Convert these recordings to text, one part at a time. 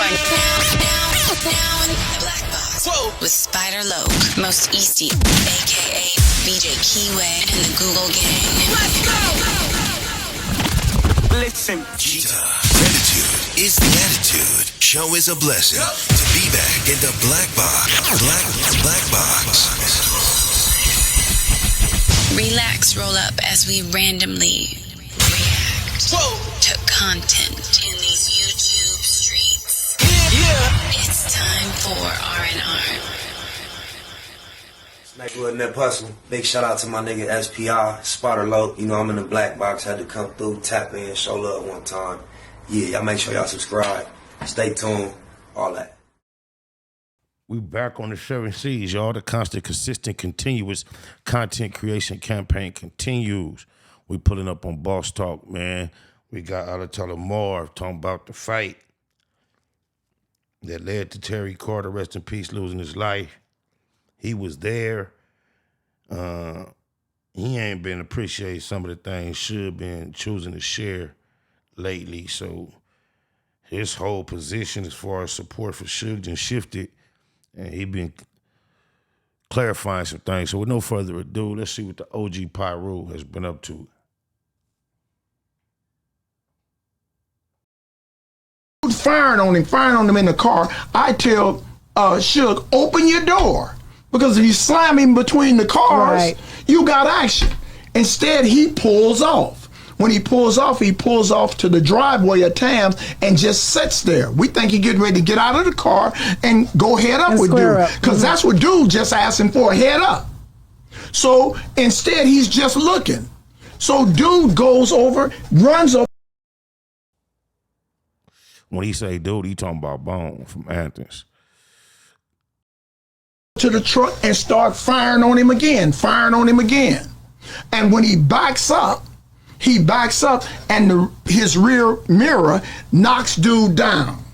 are now in the Black Box with Spider Loke, Most Easty, aka BJ Keyway, and the Google Gang. Let's go! Listen, gratitude is the attitude. Show is a blessing. To be back in the Black Box. Black Box. Relax, roll up as we randomly react to content in these YouTube streets. Yeah. It's time for R&R. Smack with Nip Hustle. Big shout out to my nigga SPI, Spotter Low. You know I'm in the Black Box. Had to come through, tap in, show love one time. Yeah, y'all make sure y'all subscribe. Stay tuned. All that. We back on the 7 C's, y'all. The constant, consistent, continuous content creation campaign continues. We pulling up on Boss Talk, man. We got Alatala Marv talking about the fight that led to Terry Carter, rest in peace, losing his life. He was there. He ain't been appreciating some of the things Suge been choosing to share lately. So his whole position as far as support for Suge done shifted. And he been clarifying some things. So with no further ado, let's see what the OG Piru has been up to. Firing on him in the car. I tell Suge, open your door. Because if you slam him between the cars, you got action. Instead, he pulls off. When he pulls off to the driveway of Tams and just sits there. We think he getting ready to get out of the car and go head up with dude. Because that's what dude just asked him for, head up. So instead, he's just looking. So dude goes over, runs over. When he say dude, he talking about Bone from Athens. To the truck and start firing on him again. And when he backs up and his rear mirror knocks dude down.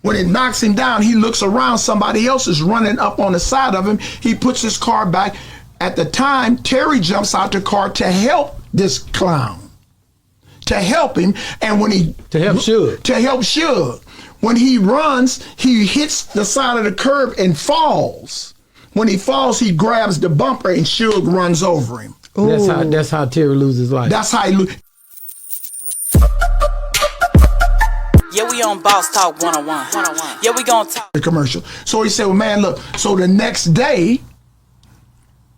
When it knocks him down, he looks around, somebody else is running up on the side of him. He puts his car back. At the time, Terry jumps out the car to help this clown. To help him. And when he... To help Suge. When he runs, he hits the side of the curb and falls. When he falls, he grabs the bumper and Suge runs over him. That's how Terry loses his life. That's how he loses. Yeah, we on Boss Talk 101. Yeah, we gonna talk. The commercial. So he said, well, man, look. So the next day,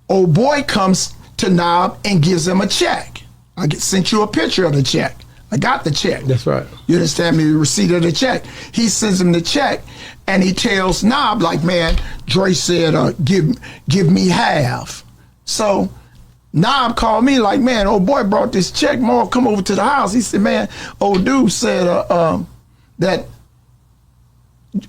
old boy comes to Knob and gives him a check. I sent you a picture of the check. I got the check. That's right. You understand me? The receipt of the check. He sends him the check, and he tells Knob, like, man, Dre said, give me half. So Knob called me like, man, old boy brought this check. Marv, come over to the house. He said, man, old dude said that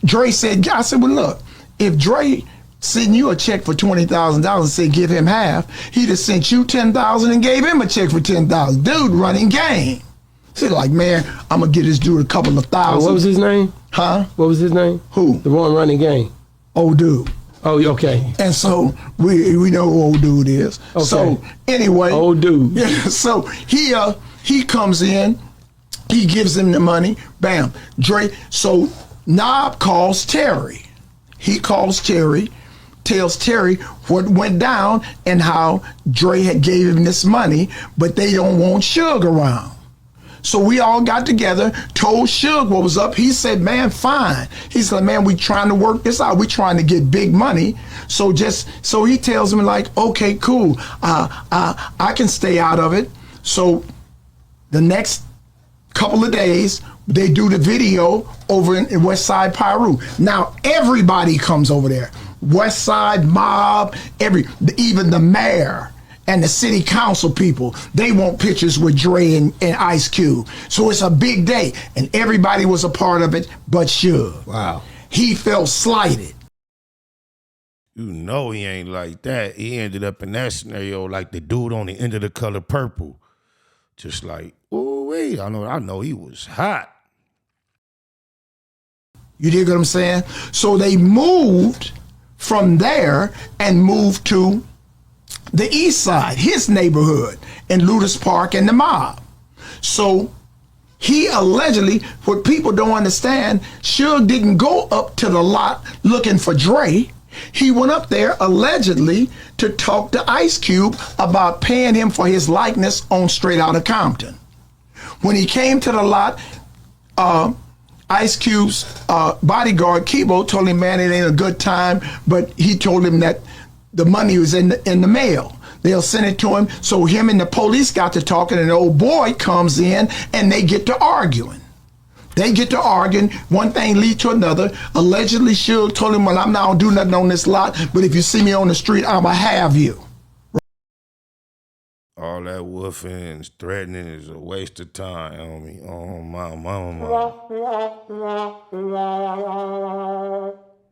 Dre said, I said, well, look, if Dre sent you a check for $20,000 and said give him half, he'd have sent you $10,000 and gave him a check for $10,000. Dude running game. Said like, man, I'm gonna get this dude a couple of thousand. What was his name? Huh? What was his name? Who? The one running game. Old dude. Oh, okay. And so we know who old dude is. Okay. So anyway, old dude. Yeah. So he comes in, he gives him the money. Bam. Dre. So Knob calls Terry. He calls Terry, tells Terry what went down and how Dre had gave him this money, but they don't want Suge around. So we all got together, told Suge what was up. He said, man, fine. He said, man, we trying to work this out. We trying to get big money. So he tells him like, okay, cool. I can stay out of it. So the next couple of days, they do the video over in West Side Piru. Now everybody comes over there. West Side mob, even the mayor and the city council people, they want pictures with Dre and Ice Cube. So it's a big day, and everybody was a part of it but Suge. Wow. He felt slighted. You know he ain't like that. He ended up in that scenario like the dude on the end of The Color Purple. Just like, oh wait, I know he was hot. You dig what I'm saying? So they moved from there and moved to the east side, his neighborhood, in Ludus Park and the mob. So He allegedly, what people don't understand, Suge didn't go up to the lot looking for Dre. He went up there allegedly to talk to Ice Cube about paying him for his likeness on Straight Outta Compton. When he came to the lot, Ice Cube's bodyguard, Kibo, told him, man, it ain't a good time, but he told him that the money was in the mail. They'll send it to him. So him and the police got to talking, and the old boy comes in, and they get to arguing. They get to arguing. One thing lead to another. Allegedly, Suge told him, well, I'm not going to do nothing on this lot, but if you see me on the street, I'm going to have you. All that woofing and threatening is a waste of time on me. Oh, my mama.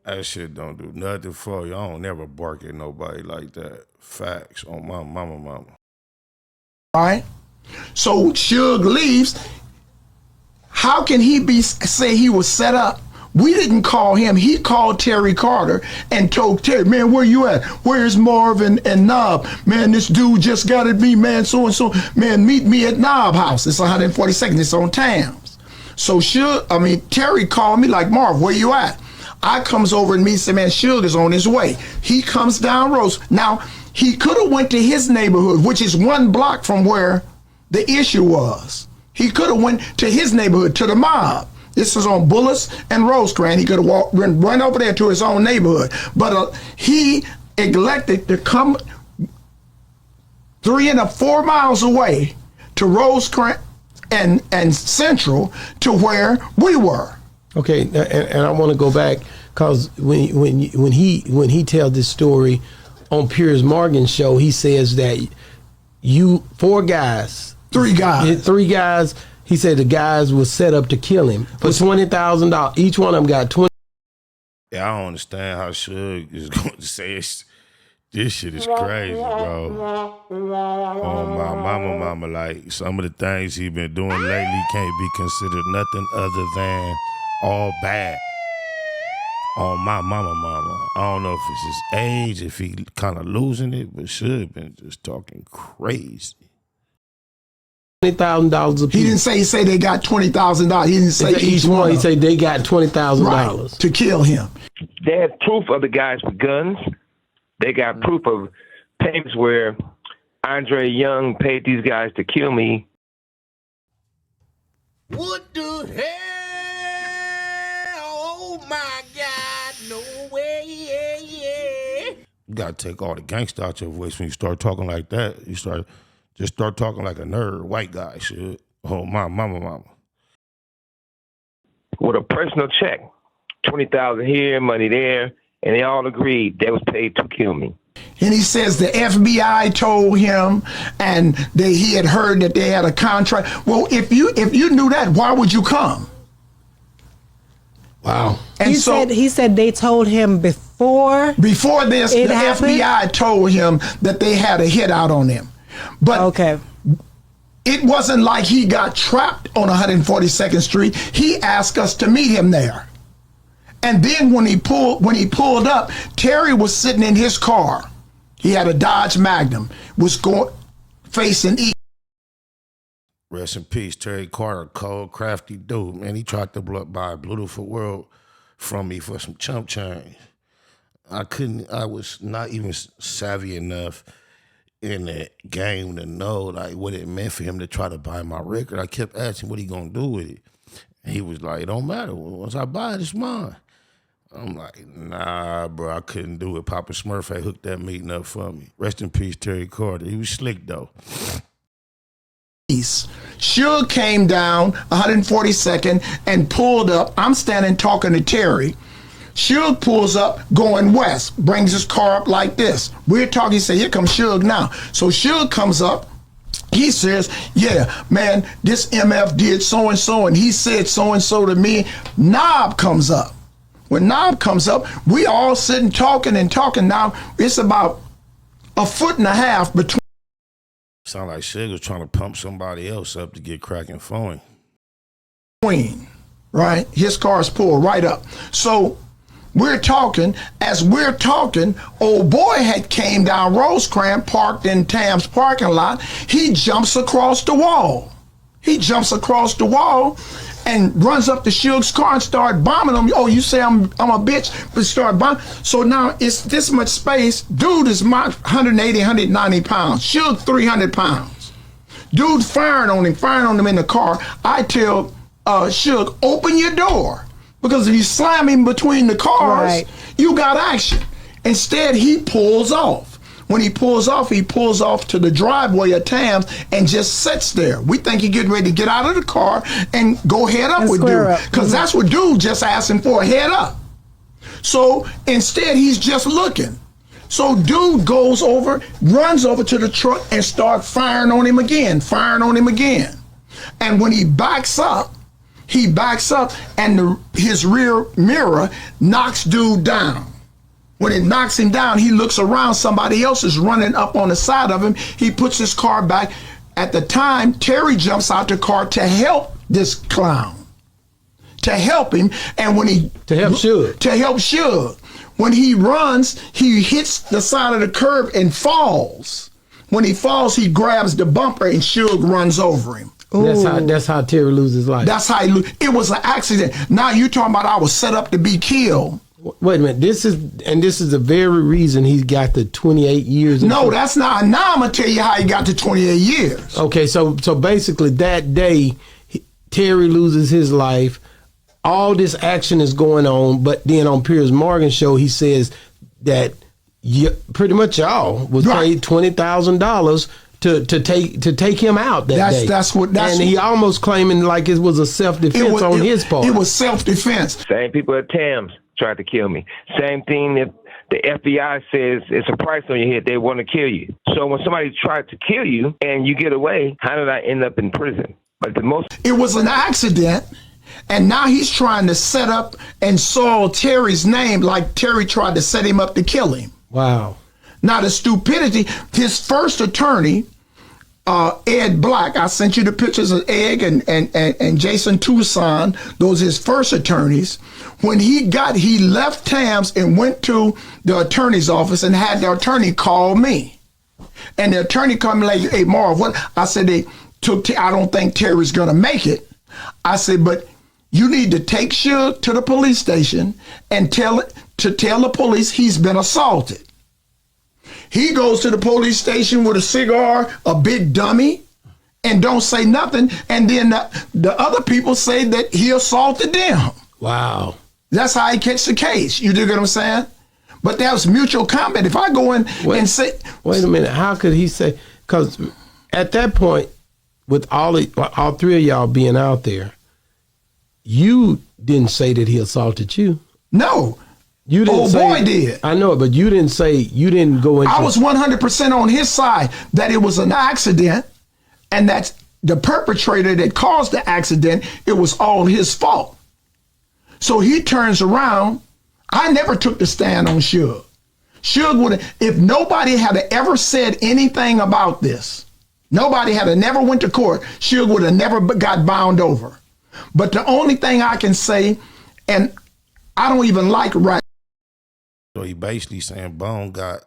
That shit don't do nothing for you. I don't never bark at nobody like that. Facts on my mama. All right? So Suge leaves. How can he say he was set up? We didn't call him. He called Terry Carter and told Terry, man, where you at? Where's Marvin and Knob? Man, this dude just got at me, man, so-and-so. Man, meet me at Knob House. It's 142nd. It's on Tams. So Terry called me like, Marv, where you at? I comes over and meets him, man, Suge is on his way. He comes down Rose. Now, he could have went to his neighborhood, which is 1 block from where the issue was. He could have went to his neighborhood, to the mob. This was on Bullis and Rosecrans. He could have run over there to his own neighborhood. But he elected to come 3 and 4 miles away to Rosecrans and Central to where we were. Okay, and I want to go back because when he tells this story on Piers Morgan's show, he says that 3 guys. 3 guys. He said the guys was set up to kill him for $20,000. Each one of them got 20. Yeah, I don't understand how Suge is going to say this shit is crazy, bro. Oh, my mama, like some of the things he been doing lately can't be considered nothing other than all bad. On my mama. I don't know if it's his age, if he kind of losing it, but Suge been just talking crazy. $20,000 a piece. He didn't say they got $20,000. He didn't say each one. He said they got $20,000 right, to kill him. They have proof of the guys with guns. They got proof of payments where Andre Young paid these guys to kill me. What the hell? Oh my God! No way! Yeah. You gotta take all the gangsta out your voice when you start talking like that. You start talking like a nerd, white guy shit. Oh, my mama. With a personal check, $20,000 here, money there, and they all agreed they was paid to kill me. And he says the FBI told him, and he had heard that they had a contract. Well, if you knew that, why would you come? Wow. And he said they told him before this, the happened? FBI told him that they had a hit out on him. But okay, it wasn't like he got trapped on 142nd Street. He asked us to meet him there. And then when he pulled up, Terry was sitting in his car. He had a Dodge Magnum, was going facing east. Rest in peace, Terry Carter, cold, crafty dude. Man, he tried to buy a beautiful world from me for some chump change. I was not even savvy enough in the game to know like what it meant for him to try to buy my record. I kept asking what he gonna do with it. And he was like, it don't matter. Once I buy it, it's mine. I'm like, nah, bro, I couldn't do it. Papa Smurf had hooked that meeting up for me. Rest in peace, Terry Carter. He was slick though. Suge came down 142nd and pulled up. I'm standing talking to Terry. Suge pulls up going west, brings his car up like this. We're talking, he said, here comes Suge now. So Suge comes up, he says, yeah, man, this MF did so-and-so, and he said so-and-so to me. Knob comes up. When Knob comes up, we all sitting talking. Now it's about 1.5 feet between. Sound like Suge was trying to pump somebody else up to get cracking phone. Right? His car's pulled right up. So we're talking. As we're talking, old boy had came down Rosecrans, parked in Tam's parking lot. He jumps across the wall. He jumps across the wall and runs up to Suge's car and start bombing him. Oh, you say I'm a bitch, but start bombing. So now it's this much space. Dude is 180, 190 pounds. Suge 300 pounds. Dude firing on him in the car. I tell Suge, open your door. Because if you slam him between the cars, you got action. Instead, he pulls off. When he pulls off to the driveway of Tams and just sits there. We think he getting ready to get out of the car and go head up with dude. Because that's what dude just asked him for, head up. So instead, he's just looking. So dude goes over, runs over to the truck and starts firing on him again. And when he backs up and his rear mirror knocks dude down. When it knocks him down, he looks around. Somebody else is running up on the side of him. He puts his car back. At the time, Terry jumps out the car to help this clown. To help him. And when he... To help Suge. When he runs, he hits the side of the curb and falls. When he falls, he grabs the bumper and Suge runs over him. That's how Terry loses his life. That's how it was an accident. Now you talking about I was set up to be killed. Wait a minute. This is the very reason he got the 28 years. No, that's not. Now I'm gonna tell you how he got to 28 years. Okay, so basically that day, Terry loses his life. All this action is going on, but then on Piers Morgan show, he says that pretty much y'all was paid $20,000 to take him out that day. And he almost claiming like it was a self-defense on his part. It was self-defense. Same people at Tams tried to kill me. Same thing if the FBI says it's a price on your head, they want to kill you. So when somebody tried to kill you and you get away, how did I end up in prison? But it was an accident, and now he's trying to set up and soil Terry's name like Terry tried to set him up to kill him. Wow. Now the stupidity, his first attorney, Ed Black, I sent you the pictures of Ed and Jason Tucson, those his first attorneys. When he left Tams and went to the attorney's office and had the attorney call me. And the attorney called me like, hey, Marv, what? I said, I don't think Terry's gonna make it. I said, but you need to take Suge to the police station and tell the police he's been assaulted. He goes to the police station with a cigar, a big dummy, and don't say nothing. And then the other people say that he assaulted them. Wow. That's how he catch the case. You dig what I'm saying? But that was mutual combat. If I go in and say... Wait a minute. How could he say... Because at that point, with all three of y'all being out there, you didn't say that he assaulted you. No. You didn't old say, boy did. I know it, but you didn't go into... I was 100% on his side that it was an accident and that the perpetrator that caused the accident, it was all his fault. So he turns around. I never took the stand on Suge. Suge would have, if nobody had ever said anything about this, nobody had never went to court, Suge would have never got bound over. But the only thing I can say, and I don't even like right. So he basically saying Bone got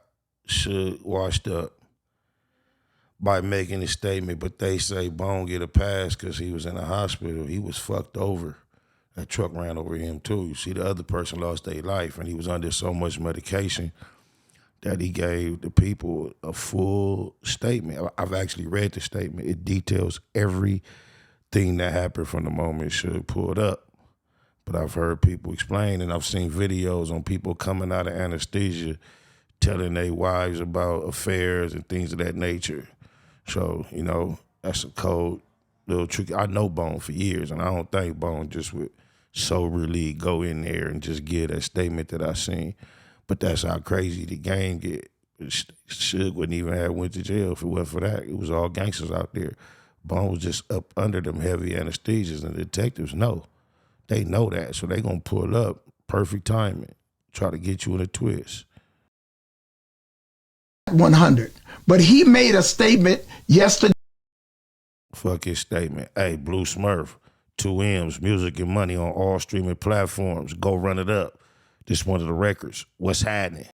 Suge washed up by making a statement, but they say Bone get a pass because he was in the hospital. He was fucked over. That truck ran over him too. You see, the other person lost their life, and he was under so much medication that he gave the people a full statement. I've actually read the statement. It details everything that happened from the moment Suge pulled up. But I've heard people explain, and I've seen videos on people coming out of anesthesia telling their wives about affairs and things of that nature. So, you know, that's a cold little trick. I know Bone for years, and I don't think Bone just would soberly go in there and just give that statement that I seen. But that's how crazy the game get. Suge wouldn't even have went to jail if it wasn't for that. It was all gangsters out there. Bone was just up under them heavy anesthesias, and the detectives know. They know that, so they gonna pull up, perfect timing, try to get you in a twist. 100. But he made a statement yesterday. Fuck his statement. Hey, Blue Smurf, 2 M's, music and money on all streaming platforms. Go run it up. This one of the records. What's happening?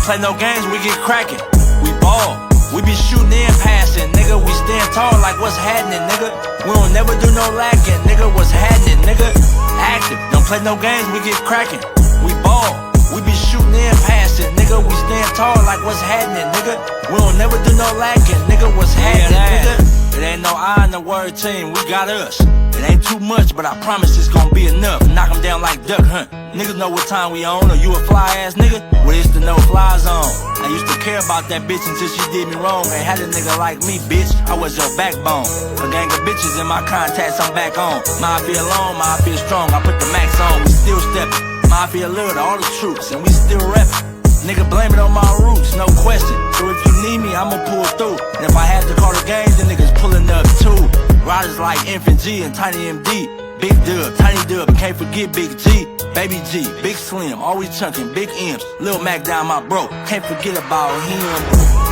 play no games, we get cracking. We ball, we be shooting and passing, nigga. We stand tall like what's happening, nigga. We don't never do no lacking, nigga. What's happening, nigga? Active, don't play no games, we get cracking. We ball, we be shooting and passing, nigga. We stand tall like what's happening, nigga. We don't never do no lacking, nigga. What's happening, nigga? It ain't no I in the word team, we got us. It ain't too much, but I promise it's gonna be enough. Knock 'em down like duck hunt. Niggas know what time we on, or you a fly ass nigga? Well, it's the no fly zone. I used to care about that bitch until she did me wrong. Ain't had a nigga like me, bitch. I was your backbone. A gang of bitches in my contacts, I'm back on. Mafia alone, mafia strong. I put the max on, we still steppin'. Mafia love to all the troops, and we still reppin'. Nigga, blame it on my roots, no question. So if you need me, I'ma pull through. And if I had to call the game, the niggas pulling up too. Riders like Infant G and Tiny MD. Big Dub, Tiny Dub, can't forget Big G. Baby G, Big Slim, always chunkin', Big M's. Lil Mac down my bro, can't forget about him.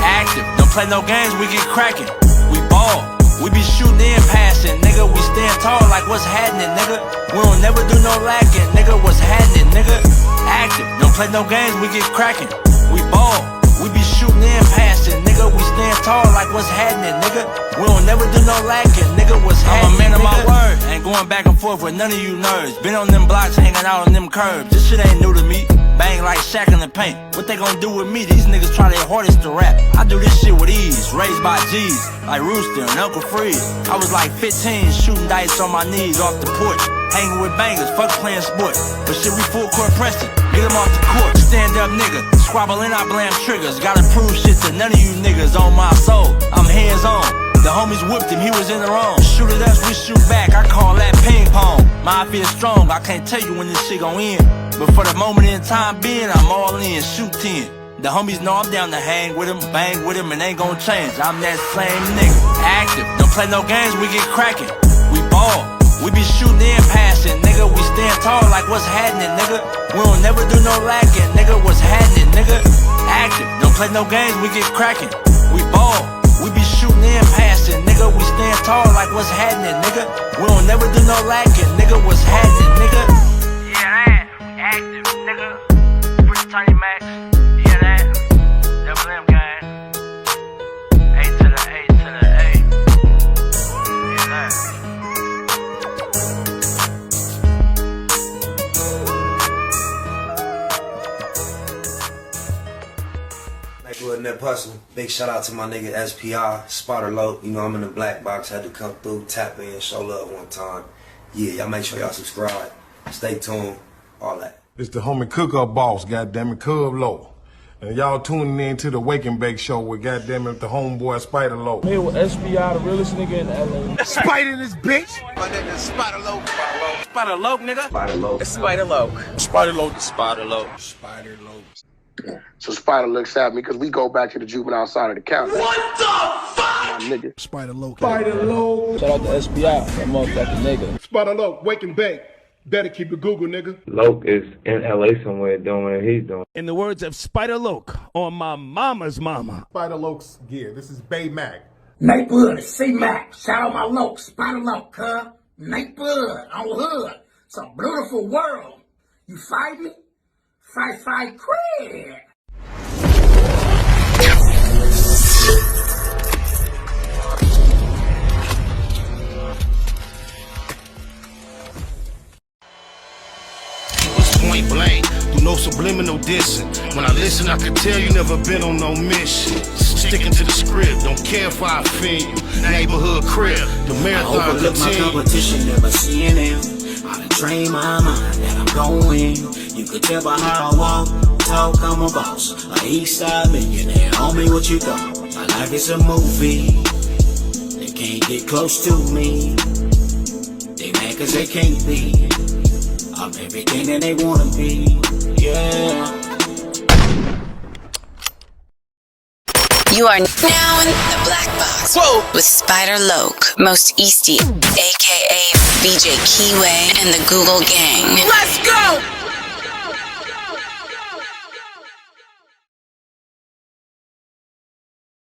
Active, don't play no games, we get crackin'. We ball, we be shooting and passing, nigga. We stand tall like what's happening, nigga. We don't never do no lacking, nigga. What's happening, nigga? Active, don't play no games, we get crackin'. We ball, we be shooting and passing, nigga. We stand tall like what's happening, nigga. We don't never do no lacking, nigga. What's happening? I'm a man of my word, ain't going back and forth with none of you nerds. Been on them blocks, hanging out on them curbs. This shit ain't new to me. Bang like Shaq in the paint. What they gon' do with me? These niggas try their hardest to rap. I do this shit with ease, raised by G's, like Rooster and Uncle Freeze. I was like 15, shooting dice on my knees off the porch. Hanging with bangers, fuck playing sports. But shit, we full court pressing. Get them off the court, stand up nigga. Squabble and I blam triggers. Gotta prove shit to none of you niggas on my soul. I'm hands on. The homies whipped him, he was in the wrong. Shoot at us, we shoot back. I call that ping pong. Mafia strong, I can't tell you when this shit gon' end. But for the moment in time being, I'm all in, shoot 10. The homies know I'm down to hang with him, bang with him, and ain't gon' change. I'm that same nigga. Active, don't play no games, we get cracking. We ball. We be shooting and passing, nigga. We stand tall like what's happening, nigga. We don't never do no lacking, nigga. What's happening, nigga? Active, don't play no games, we get cracking. We ball, we be shooting and passing, nigga. We stand tall like what's happening, nigga. We don't never do no lacking, nigga. What's happening, nigga? Yeah, that, active, nigga. Free Tiny Max, yeah, that. Double M gang. A to the A to the A. Yeah, that. Neighborhood Net Hustle. Big shout out to my nigga SPI, Spotter Low. You know I'm in the black box, had to come through, tap in, show love one time. Yeah, y'all make sure y'all subscribe. Stay tuned, all that. It's the homie Cook-Up Boss, goddammit, Cub Low. And y'all tuning in to the Wake and Bake Show with goddammit the homeboy Spider Low. Hey, with SPI, the realest nigga in LA. Spider this bitch! My nigga is Spider Low. Spider Low, nigga. Spider Low. Spider Low. Spider Low. Spider Low. Spider Low. So Spider looks at me because we go back to the juvenile side of the county. What the fuck? My nigga. Spider Low. Spider Low. Shout out to SPI, that motherfucking nigga. Spider Low, Wake and Bake. Better keep it Google, nigga. Loke is in LA somewhere doing what he's doing. In the words of Spider Loke on my mama's mama. Spider Loke's gear. This is Bay Mac. Nate Blood, C-Mac. Shout out my Loke, Spider Loke, huh? Nate Blood on Hood. It's a beautiful world. You fight me? Fight, craig. Point blank, through no subliminal dissing. When I listen, I can tell you never been on no mission. Sticking to the script, don't care if I offend you. Neighborhood crib, the marathon I overlook my competition, never seeing them. I done trained my mind that I'm going. You could tell by how I walk, talk, I'm a boss. A east side millionaire, homie, what you thought? My life is a movie. They can't get close to me. They mad cause they can't be. I'm everything that they wanna be, yeah. You are now in the black box. Whoa. With Spider Loke, Most Easty, aka BJ Keyway, and the Google Gang. Let's go!